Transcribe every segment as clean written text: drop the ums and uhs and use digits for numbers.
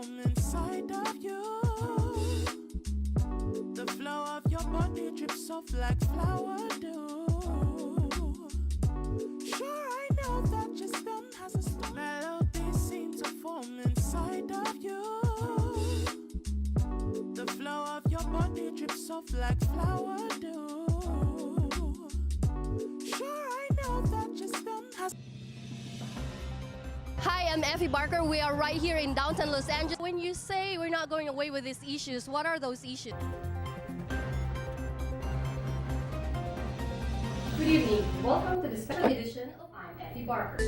form inside of you. The flow of your body drips off like flower dew. Sure, I know that your stem has a story. Melodies seem to form inside of you. The flow of your body drips off like flower dew. Sure, I know that your stem has. Hi, I'm Effie Barker. We are right here in downtown Los Angeles. When you say we're not going away with these issues, what are those issues? Good evening. Welcome to the special edition of I'm Effie Barker.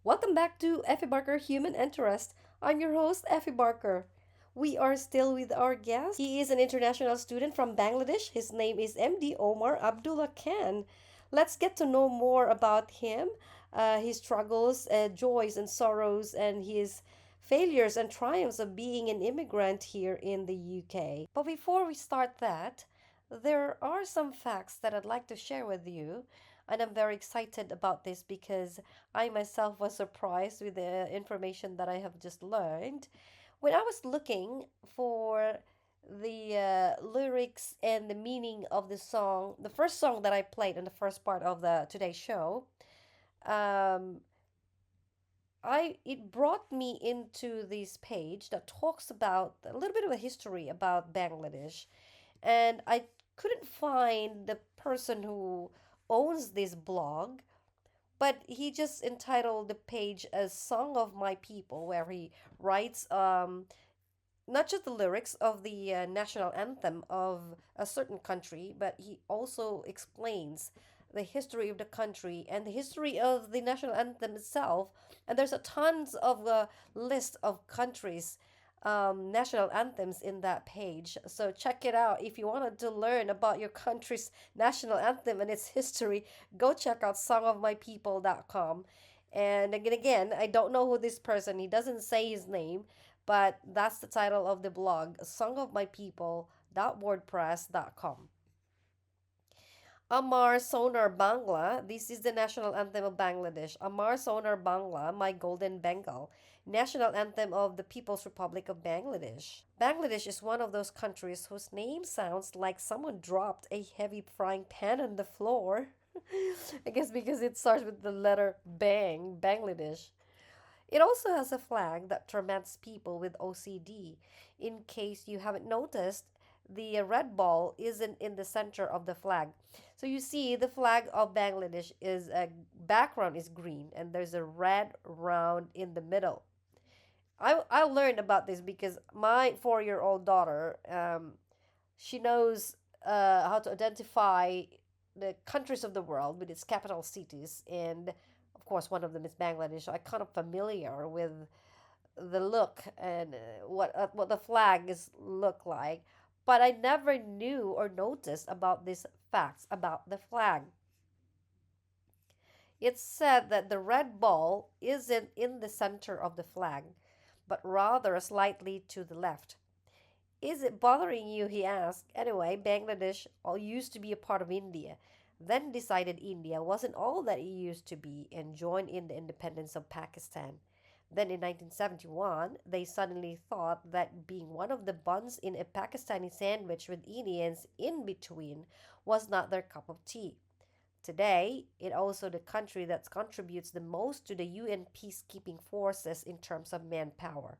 Welcome back to Effie Barker Human Interest. I'm your host, Effie Barker. We are still with our guest. He is an international student from Bangladesh. His name is MD Omar Abdullah Khan. Let's get to know more about him, his struggles, joys, and sorrows, and his failures and triumphs of being an immigrant here in the UK. But before we start that, there are some facts that I'd like to share with you. And I'm very excited about this because I myself was surprised with the information that I have just learned. When I was looking for the lyrics and the meaning of the song, the first song that I played in the first part of the today's show, um, I it brought me into this page that talks about a little bit of a history about Bangladesh, and I couldn't find the person who owns this blog, but he just entitled the page as Song of My People, where he writes not just the lyrics of the national anthem of a certain country, but he also explains the history of the country and the history of the national anthem itself. And there's a tons of list of countries national anthems in that page. So check it out. If you wanted to learn about your country's national anthem and its history, go check out songofmypeople.com. And again, I don't know who this person, he doesn't say his name, but that's the title of the blog, songofmypeople.wordpress.com. Amar Sonar Bangla, this is the national anthem of Bangladesh. Amar Sonar Bangla, My Golden Bengal, national anthem of the People's Republic of Bangladesh. Bangladesh is one of those countries whose name sounds like someone dropped a heavy frying pan on the floor. I guess because it starts with the letter bang, Bangladesh. It also has a flag that torments people with OCD. In case you haven't noticed, the red ball isn't in the center of the flag. So you see the flag of Bangladesh is a background is green and there's a red round in the middle. I learned about this because my 4-year-old daughter, she knows how to identify the countries of the world with its capital cities, and of course one of them is Bangladesh. So I'm kind of familiar with the look and what the flags look like, but I never knew or noticed about these facts about the flag. It's said that the red ball isn't in the center of the flag, but rather slightly to the left. Is it bothering you? He asked. Anyway, Bangladesh all used to be a part of India, then decided India wasn't all that it used to be and joined in the independence of Pakistan. Then in 1971, they suddenly thought that being one of the buns in a Pakistani sandwich with Indians in between was not their cup of tea. Today, it also the country that contributes the most to the UN peacekeeping forces in terms of manpower.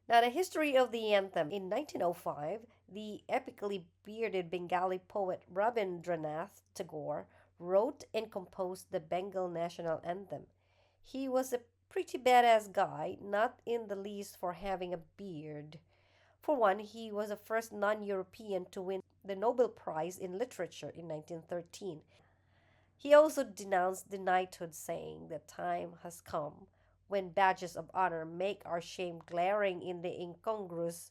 Now, the history of the anthem. In 1905, the epically bearded Bengali poet Rabindranath Tagore wrote and composed the Bengal national anthem. He was a pretty badass guy, not in the least for having a beard. For one, he was the first non European to win the Nobel Prize in Literature in 1913. He also denounced the knighthood, saying the time has come when badges of honor make our shame glaring in the incongruous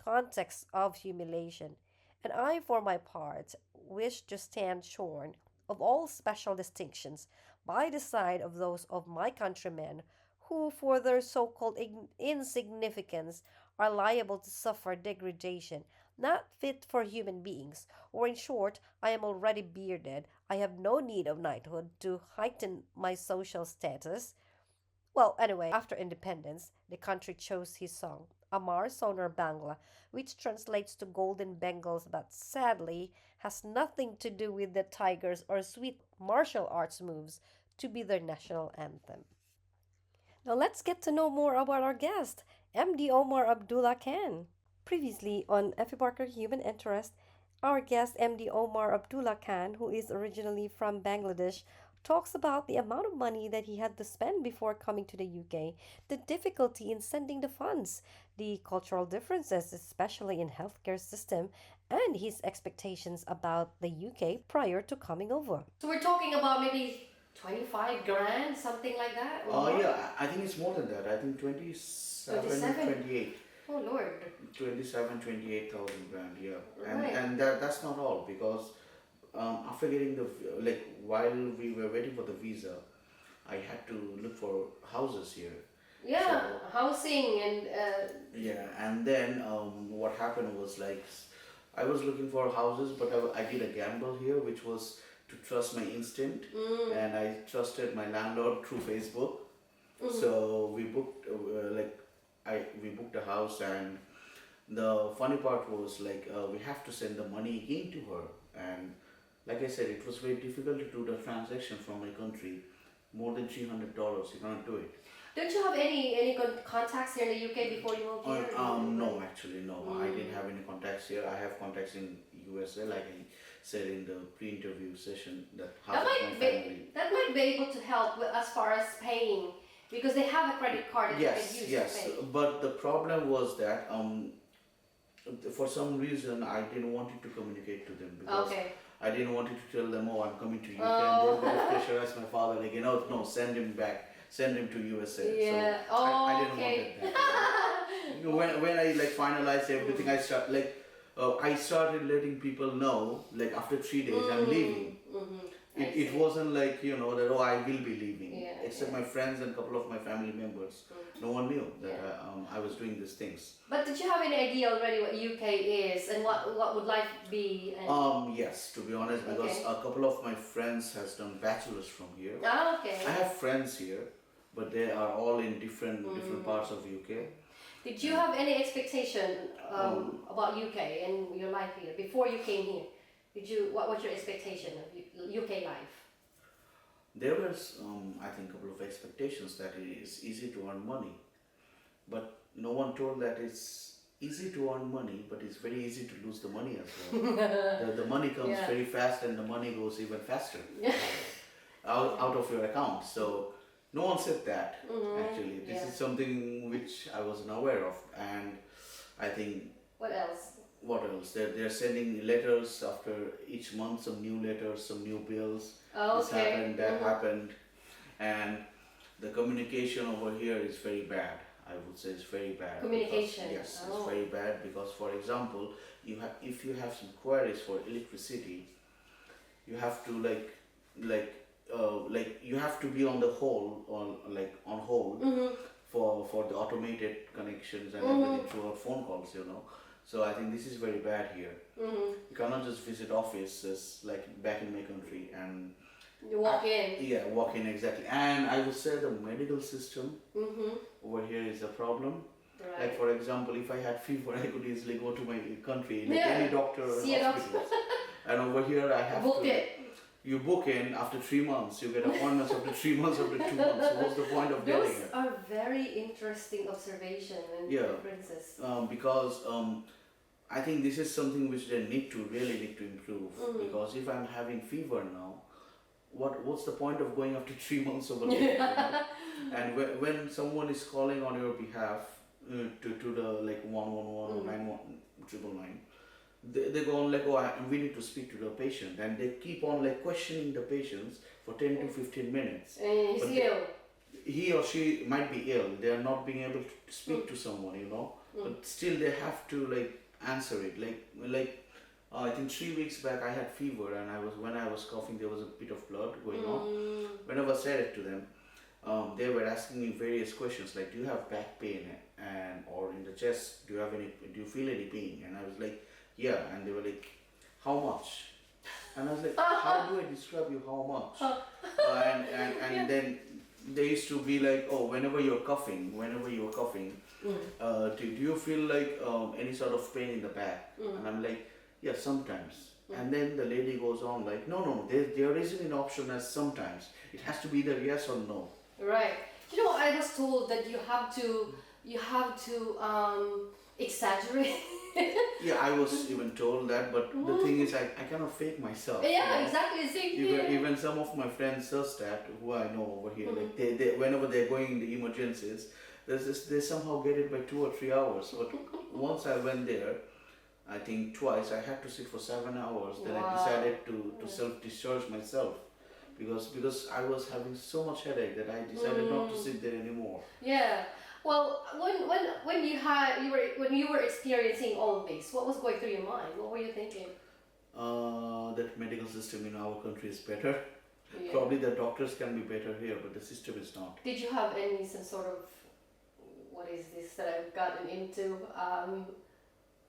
context of humiliation. And I, for my part, wish to stand shorn of all special distinctions by the side of those of my countrymen who, for their so called insignificance, are liable to suffer degradation, not fit for human beings. Or in short, I am already bearded. I have no need of knighthood to heighten my social status. Well, anyway, after independence, the country chose his song, Amar Sonar Bangla, which translates to Golden Bengals but sadly has nothing to do with the tigers or sweet martial arts moves to be their national anthem. Now let's get to know more about our guest, MD Omar Abdullah Khan. Previously on Effie Barker Human Interest, our guest MD Omar Abdullah Khan, who is originally from Bangladesh, talks about the amount of money that he had to spend before coming to the UK, the difficulty in sending the funds, the cultural differences, especially in healthcare system, and his expectations about the UK prior to coming over. So we're talking about maybe 25 grand, something like that? Or more? Yeah, I think it's more than that. I think 27, 27? 28. Oh Lord. 27, 28,000 grand, yeah. Right. And that's not all because after getting while we were waiting for the visa, I had to look for houses here. Yeah, So, housing and yeah, and then what happened was like I was looking for houses, but I did a gamble here, which was to trust my instinct, and I trusted my landlord through Facebook. So we booked we booked a house, and the funny part was we have to send the money again to her, and like I said, it was very difficult to do the transaction from my country. More than $300, you cannot do it. don't you have any contacts here in the UK before you moved here? No, actually, no. I didn't have any contacts here. I have contacts in USA, like I said in the pre-interview session. That half That of might my be family. that might be able to help with, as far as paying because they have a credit card that you Yes, can use yes. to pay. But the problem was that for some reason I didn't want it to communicate to them because Okay. I didn't want it to tell them, oh, I'm coming to UK, Oh. and they would pressurize my father, like, no, send him back, send him to USA. Yeah. So I didn't Okay. want that. When I finalized everything, I started letting people know, like after 3 days, I'm leaving. It wasn't like, that, oh, I will be leaving. Yeah, Except my friends and a couple of my family members. No one knew that I was doing these things. But did you have any idea already what UK is and what would life be? And... Yes, to be honest, because Okay. a couple of my friends has done bachelors from here. Ah, okay. I have friends here, but they are all in different parts of UK. Did you have any expectation about UK and your life here before you came here? What was your expectation of UK life? There was, I think, a couple of expectations that it is easy to earn money, but no one told that it's easy to earn money, but it's very easy to lose the money as well. The money comes Yeah. very fast, and the money goes even faster Yeah. out of your account. So no one said that. Actually, this Yeah. is something which I wasn't aware of, and I think. What else? What else? They're sending letters after each month, some new letters, some new bills. Oh, This okay. happened, that happened, and the communication over here is very bad. I would say it's very bad. Communication. Because, yes, Oh. it's very bad because, for example, if you have some queries for electricity, you have to you have to be on the hold on hold for the automated connections and everything through our phone calls. So I think this is very bad here. You cannot just visit offices like back in my country and You walk in. yeah, walk in exactly. And I would say the medical system over here is a problem. Right. Like for example, if I had fever, I could easily go to my country, like Yeah. any doctor or See a hospital. And over here, I have Book to. it. You book in after 3 months. You get appointments after 3 months, after 2 months. So what's the point of getting Those it? are very interesting observation and Yeah. differences. Because I think this is something which they really need to improve. Because if I'm having fever now, what's the point of going after 3 months over there? And when someone is calling on your behalf to the like 111 or 999, they go on like, oh, we need to speak to the patient, and they keep on like questioning the patients for 10 to 15 minutes. And But he's they- ill. He or she might be ill. They are not being able to speak to someone, but still they have to like answer it. I think 3 weeks back I had fever, and when I was coughing, there was a bit of blood going on. Whenever I said it to them, they were asking me various questions like, do you have back pain or in the chest? Do you feel any pain? And I was like, yeah, and they were like, how much? And I was like, how do I describe you how much? And then they used to be like, oh, whenever you're coughing, do you feel like any sort of pain in the back? And I'm like, yeah, sometimes. And then the lady goes on like, no, there isn't an option as sometimes. It has to be either yes or no. Right. You know, I was told that you have to exaggerate. Yeah, I was even told that, but the thing is, I cannot fake myself. Yeah, exactly. Same here. Even some of my friends does that, who I know over here. Like they whenever they're going in the emergencies, they somehow get it by 2 or 3 hours. But once I went there, I think twice, I had to sit for 7 hours. Then I decided to self-discharge myself. Because I was having so much headache that I decided not to sit there anymore. Yeah. Well, when you were experiencing all of this, what was going through your mind? What were you thinking? That medical system in our country is better. Yeah. Probably the doctors can be better here, but the system is not. Did you have some sort of, what is this that I've gotten into?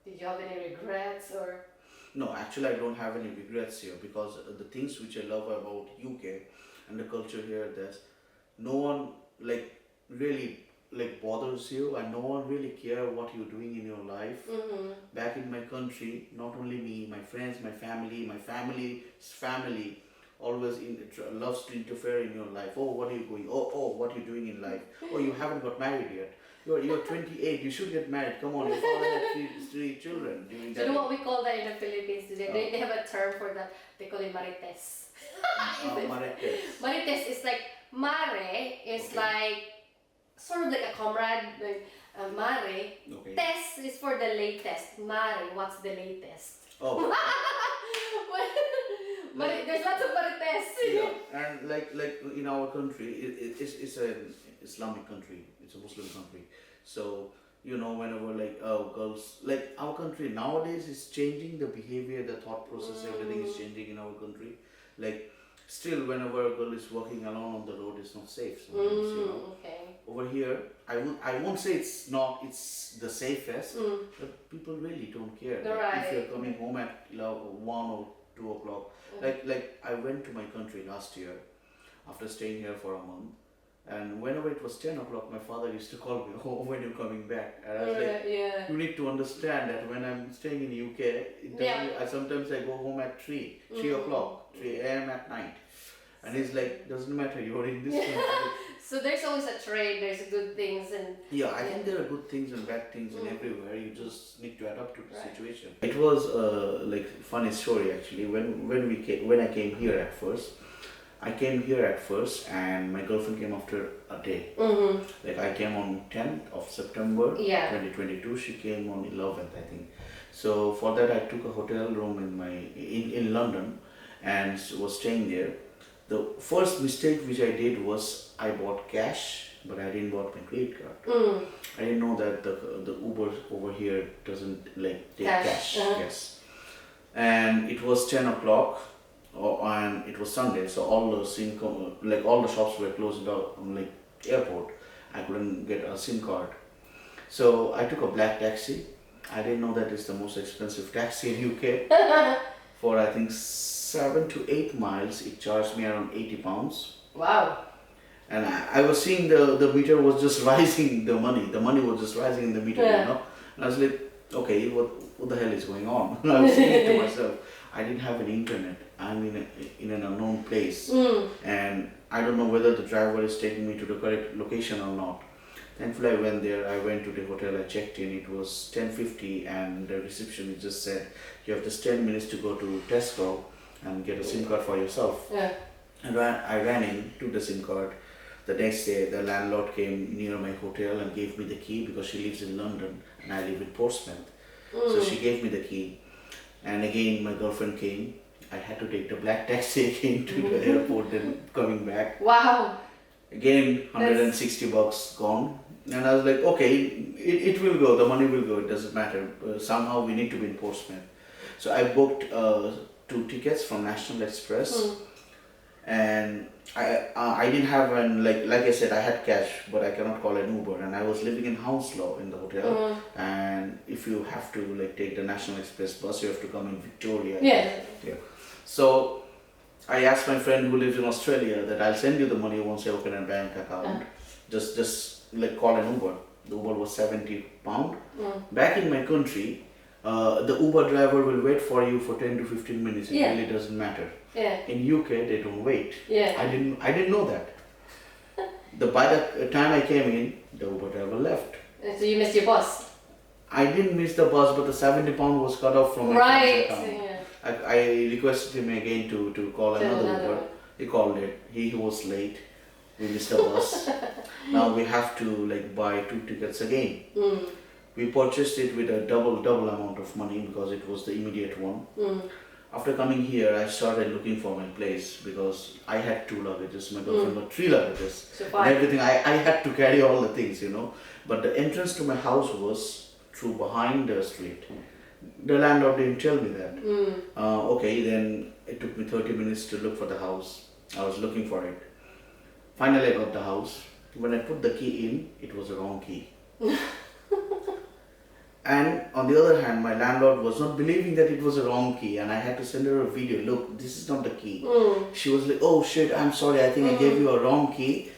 Did you have any regrets or? No, actually I don't have any regrets here, because the things which I love about UK and the culture here, there's no one like really like bothers you, and no one really care what you're doing in your life. Back in my country, not only me, my friends, my family's family always loves to interfere in your life. Oh, what are you going? Oh, what are you doing in life? Oh, you haven't got married yet. You're 28. You should get married. Come on, your father had three children during that. You know what we call that in the Philippines today? They have a term for that. They call it marites. Marites. Marites is like, mare is Okay. like sort of like a comrade. Like, mare. Okay. Test is for the latest. Mare, what's the latest? Oh. But there's lots of marites. Yeah, and like in our country, it's an Islamic country. It's a Muslim country. So whenever like girls, like our country nowadays is changing the behavior, the thought process, everything is changing in our country. Like still, whenever a girl is walking alone on the road, it's not safe sometimes. Okay. Over here, I won't say it's the safest, but people really don't care. Like, Right. if you're coming home at 1 or 2 o'clock, like I went to my country last year after staying here for a month, and whenever it was 10 o'clock, my father used to call me, oh, when you're coming back, and I was like, Yeah. you need to understand that when I'm staying in the UK, sometimes I go home at 3 o'clock, 3 a.m. at night, and he's like, doesn't matter, you're in this country. So there's always a trade. There's good things and. Yeah, I think there are good things and bad things in everywhere. You just need to adapt to the Right. situation. It was like funny story actually. When I came here at first, and my girlfriend came after a day. Like I came on 10th of September, Yeah. 2022. She came on 11th, I think. So for that, I took a hotel room in London, and was staying there. The first mistake which I did was I bought cash, but I didn't bought my credit card. I didn't know that the Uber over here doesn't like take cash. Yes. And it was 10 o'clock, and it was Sunday, so all the shops were closed down, like airport. I couldn't get a SIM card, so I took a black taxi. I didn't know that it's the most expensive taxi in UK. For I think 7 to 8 miles, it charged me around £80. Wow. And I was seeing the meter was just rising, the money was just rising in the meter, And I was like, okay, what the hell is going on? I was thinking to myself, I didn't have any internet. I'm in an unknown place, and I don't know whether the driver is taking me to the correct location or not. Thankfully, I went there. I went to the hotel. I checked in. It was 10:50, and the receptionist just said, "You have just 10 minutes to go to Tesco and get a SIM card for yourself." Yeah. And I ran in, took the SIM card. The next day, the landlord came near my hotel and gave me the key, because she lives in London and I live in Portsmouth. So she gave me the key. And again, my girlfriend came. I had to take the black taxi again to the airport, then coming back. Wow. Again, $160 gone. And I was like, okay, it will go, the money will go, it doesn't matter. Somehow we need to be in Portsmouth. So I booked 2 tickets from National Express. and I didn't have an like I said, I had cash, but I cannot call an Uber, and I was living in Hounslow in the hotel, and if you have to like take the National Express bus, you have to come in Victoria. Yeah. Yeah. So I asked my friend who lives in Australia that I'll send you the money once I open a bank account. Just like call an Uber. The Uber was £70. Back in my country, the Uber driver will wait for you for 10 to 15 minutes. It really doesn't matter. Yeah. In UK, they don't wait. Yeah. I didn't know that. By the time I came in, the Uber driver left. So you missed your bus. I didn't miss the bus, but the £70 was cut off from my Right. account. Yeah. I requested him again to call another Uber. He called it. He was late. We missed the bus. Now we have to like buy 2 tickets again. We purchased it with a double amount of money because it was the immediate one. After coming here, I started looking for my place because I had 2 luggages. My girlfriend got 3 luggages. So And everything. I had to carry all the things, But the entrance to my house was through behind the street. The landlord didn't tell me that. Okay, then it took me 30 minutes to look for the house. I was looking for it. Finally, I got the house. When I put the key in, it was the wrong key. And on the other hand, my landlord was not believing that it was a wrong key, and I had to send her a video. Look, this is not the key. She was like, "Oh shit, I'm sorry. I think I gave you a wrong key.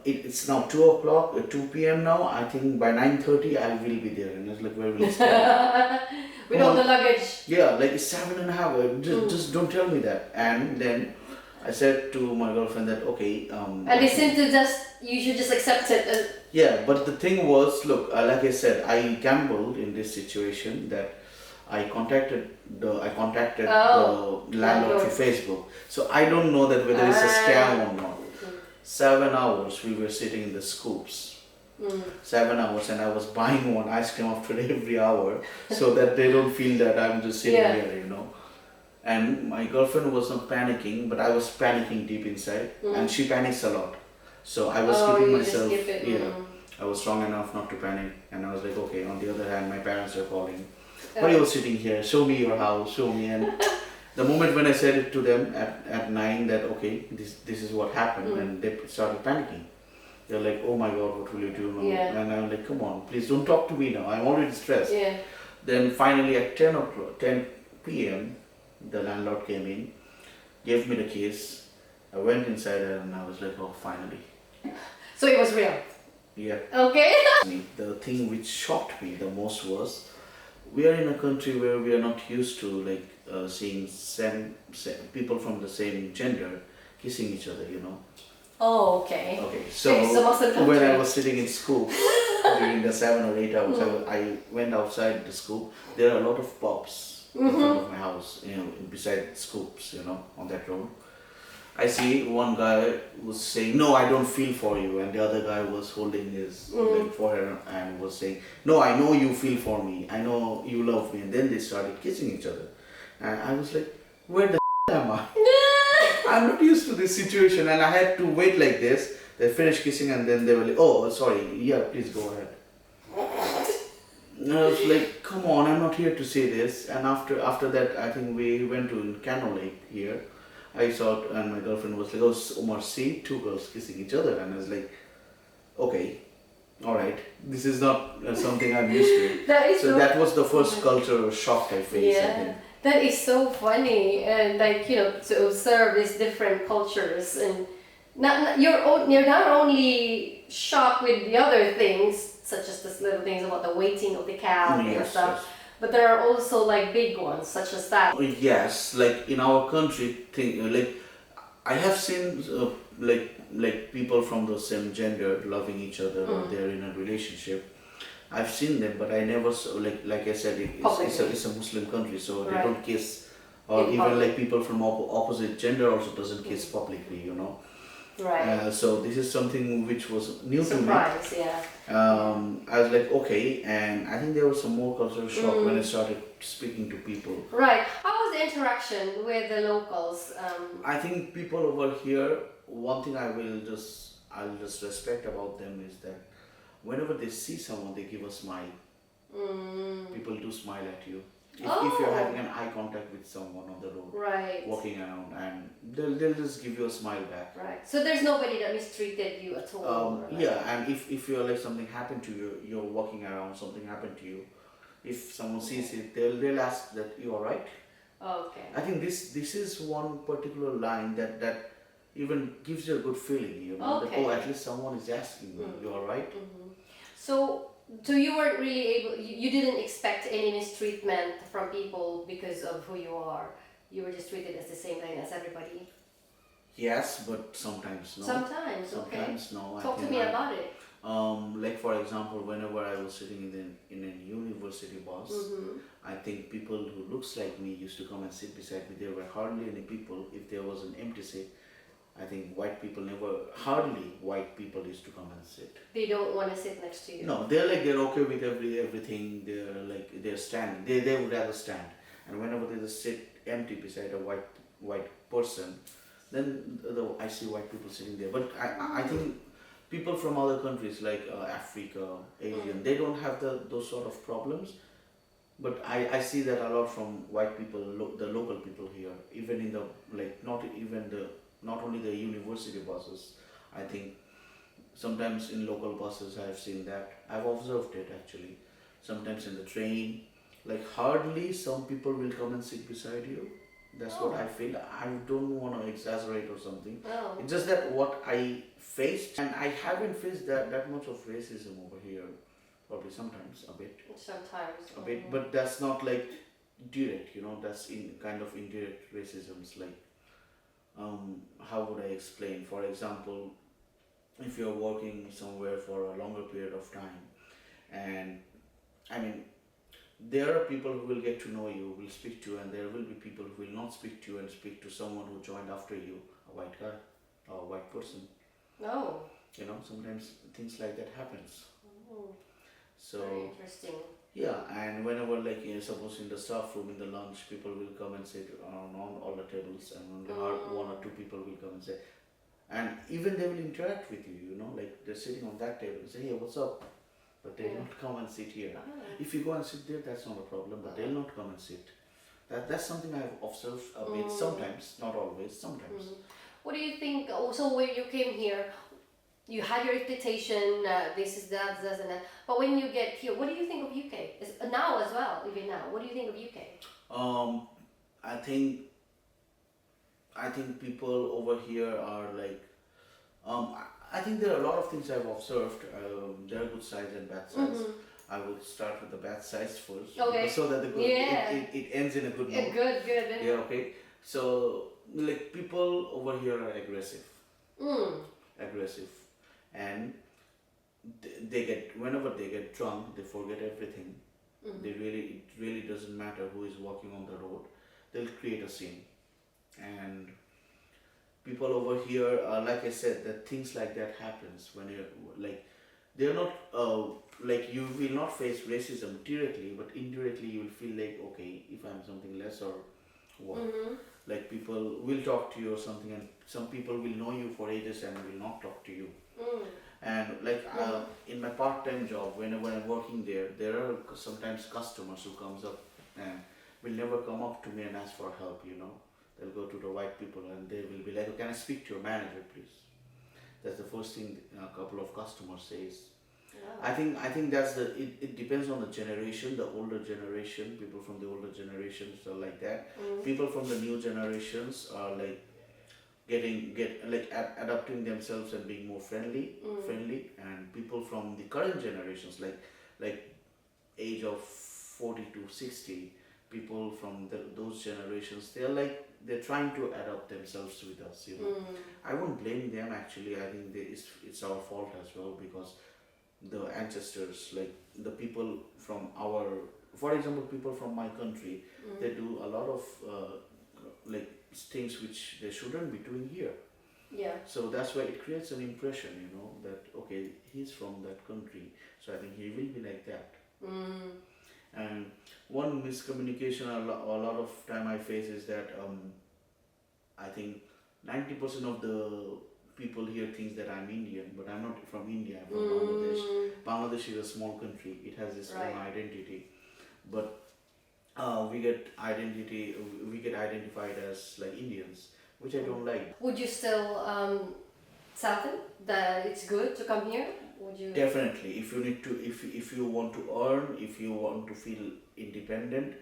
It's now 2 o'clock, 2 p.m. now. I think by 9:30 I will be there." And I was like, "Where will I stay?" With all the luggage. Yeah, like it's 7:30. Just don't tell me that. And then I said to my girlfriend that okay. And they seem to you should just accept it. Yeah, but the thing was, look, like I said, I gambled in this situation that I contacted the landlord through Facebook. So I don't know that whether it's a scam or not. 7 hours we were sitting in the scoops. 7 hours, and I was buying one ice cream after every hour so that they don't feel that I'm just sitting here, And my girlfriend was not panicking, but I was panicking deep inside, and she panics a lot. So I was keeping myself, I was strong enough not to panic, and I was like, okay. On the other hand, my parents are calling. Why are you sitting here? Show me your house, show me. And the moment when I said it to them at 9 that okay, this is what happened, and they started panicking. They're like, oh my God, what will you do now? And I'm like, come on, please don't talk to me now. I'm already stressed. Then finally at 10 p.m., the landlord came in, gave me the keys. I went inside and I was like, oh, finally. So it was real. Yeah. Okay. The thing which shocked me the most was we are in a country where we are not used to like seeing people from the same gender kissing each other, Oh, okay. Okay, so It's a Muslim country. when I was sitting in school during the 7 or 8 hours, I went outside the school. There are a lot of pubs in front of my house, beside scoops, on that road. I see one guy was saying, "No, I don't feel for you," and the other guy was holding his like forehead and was saying, "No, I know you feel for me. I know you love me." And then they started kissing each other, and I was like, "Where the am I? I'm not used to this situation," and I had to wait like this. They finished kissing, and then they were like, "Oh, sorry. Yeah, please go ahead." And I was like, "Come on, I'm not here to say this." And after that, I think we went to Cano Lake here. I saw it, and my girlfriend was like, "Oh, Omar, see, 2 girls kissing each other." And I was like, "Okay, all right. This is not something I'm used to." That is So that was the first cultural shock I faced, I think. That is so funny, and to observe these different cultures, and you're not only shocked with the other things, such as these little things about the waiting of the cab and stuff. Yes. But there are also like big ones, such as that. Yes, like in our country, like I have seen like people from the same gender loving each other, or they're in a relationship. I've seen them, but I never saw, like I said, it's a Muslim country, so they don't kiss, or In even public. like people from opposite gender also doesn't kiss publicly, Right. So this is something which was new to me. Surprise, yeah. I was like, okay, and I think there was some more cultural shock when I started speaking to people. Right. How was the interaction with the locals? I think people over here, one thing I'll just respect about them is that whenever they see someone, they give a smile. People do smile at you. If you're having an eye contact with someone on the road, Right. walking around, and they'll just give you a smile back. Right. So there's nobody that mistreated you at all. or like- Yeah, and if you're like something happened to you, you're walking around, something happened to you. If someone sees it, they'll ask that you are right. Okay. I think this is one particular line that even gives you a good feeling. You know, that Okay. at least someone is asking me, you are right. So you weren't really able. You didn't expect any mistreatment from people because of who you are. You were just treated as the same line as everybody. Yes, but sometimes no. Sometimes. Sometimes no. Talk to me about it. Like for example, whenever I was sitting in a university bus, I think people who looks like me used to come and sit beside me. There were hardly any people. If there was an empty seat, I think hardly white people used to come and sit. They don't want to sit next to you. No, they're okay with everything. They're standing. They would rather stand. And whenever they just sit empty beside a white person, then I see white people sitting there. But I think people from other countries like Africa, Asian, they don't have those sort of problems. But I see that a lot from white people, the local people here, even in the not only the university buses. I think sometimes in local buses I have seen that. I've observed it actually. Sometimes in the train, like hardly some people will come and sit beside you. That's what I feel. I don't want to exaggerate or something. Oh. It's just that what I faced, and I haven't faced that much of racism over here. Probably sometimes a bit. Sometimes. A bit, but that's not like direct. You know, that's in kind of indirect racisms. Like, how would I explain? For example, if you're working somewhere for a longer period of time, and I mean, there are people who will get to know you, will speak to you, and there will be people who will not speak to you and speak to someone who joined after you, a white guy, or a white person. No. You know, sometimes things like that happens. Oh. So Very interesting. yeah, and whenever like suppose in the staff room in the lunch, people will come and sit on all the tables, and only one or two people will come and say, and even they will interact with you. You know, like they're sitting on that table and say, hey, what's up? But they don't come and sit here. If you go and sit there, that's not a problem, but they'll not come and sit. That's something I've observed a bit sometimes, not always, sometimes. What do you think? Also, when you came here, you had your reputation. This is that, and that. But when you get here, what do you think of UK? Now as well, even now. What do you think of UK? I think people over here are like, I think there are a lot of things I've observed. There are good sides and bad sides. I would start with the bad sides first, Okay. so that the good it ends in a good note. Good. Yeah, okay. So like people over here are aggressive, and they get whenever they get drunk, they forget everything. It really doesn't matter who is walking on the road. They'll create a scene, and people over here are, like I said, that things like that happens when you're like, they're not like, you will not face racism directly, but indirectly you will feel like, okay, if I'm something less or what, like people will talk to you or something, and some people will know you for ages and will not talk to you. And like in my part-time job, whenever I'm working there are sometimes customers who comes up and will never come up to me and ask for help, you know. They'll go to the white people and they will be like, oh, can I speak to your manager, please? That's the first thing a couple of customers says. I think that's it depends on the generation. The older generation, people from the older generations are like that. People from the new generations are like adapting themselves and being more friendly, and people from the current generations, like age of 40 to 60, people from those generations, they're trying to adapt themselves with us, you know. I won't blame them actually. I think it's our fault as well, because the ancestors, like the people from for example, people from my country, they do a lot of like things which they shouldn't be doing here. Yeah. So that's why it creates an impression, you know, that okay, he's from that country, so I think he will be like that. And one miscommunication a lot of time I face is that I think 90% of the people here thinks that I'm Indian, but I'm not from India. I'm from Bangladesh. Bangladesh is a small country. It has its own identity. But we get identified as like Indians, which I don't like. Would you still tell them that it's good to come here? Would you? Definitely, if you need to, if you want to earn, if you want to feel independent,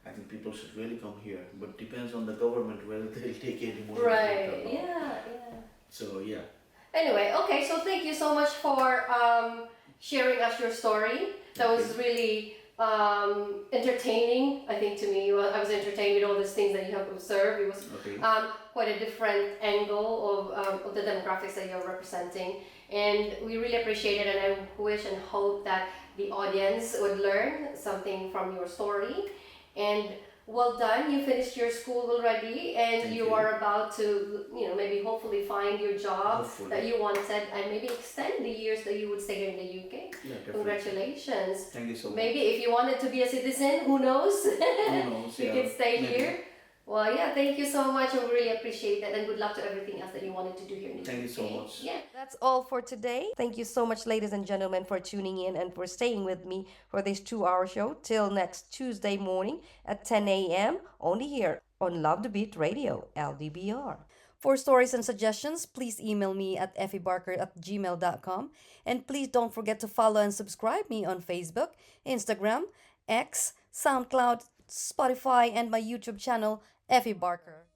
I think people should really come here. But depends on the government whether they'll take any money from it Right. or not. Yeah. Yeah. So yeah, Anyway, okay. So thank you so much for sharing us your story. That was okay, really entertaining. I think to me, well, I was entertained with all these things that you have observed. It was okay, quite a different angle of the demographics that you're representing, and we really appreciate it. And I wish and hope that the audience would learn something from your story. And well done, you finished your school already, and thank you you. are about to, maybe hopefully find your job Hopefully, that you wanted, and maybe extend the years that you would stay here in the UK. yeah, definitely. Congratulations. Thank you so much. Maybe if you wanted to be a citizen, who knows? Who knows? You Yeah, could stay maybe. here. Well, yeah, thank you so much. I really appreciate that, and good luck to everything else that you wanted to do here in the Thank you so UK. much. Yeah, that's all for today. Thank you so much, ladies and gentlemen, for tuning in and for staying with me for this 2 hour show. Till next Tuesday morning at 10 a.m. only here on Love the Beat Radio, LDBR. For stories and suggestions, please email me at effiebarker@gmail.com. And please don't forget to follow and subscribe me on Facebook, Instagram, X, SoundCloud, Spotify, and my YouTube channel, Effie Barker.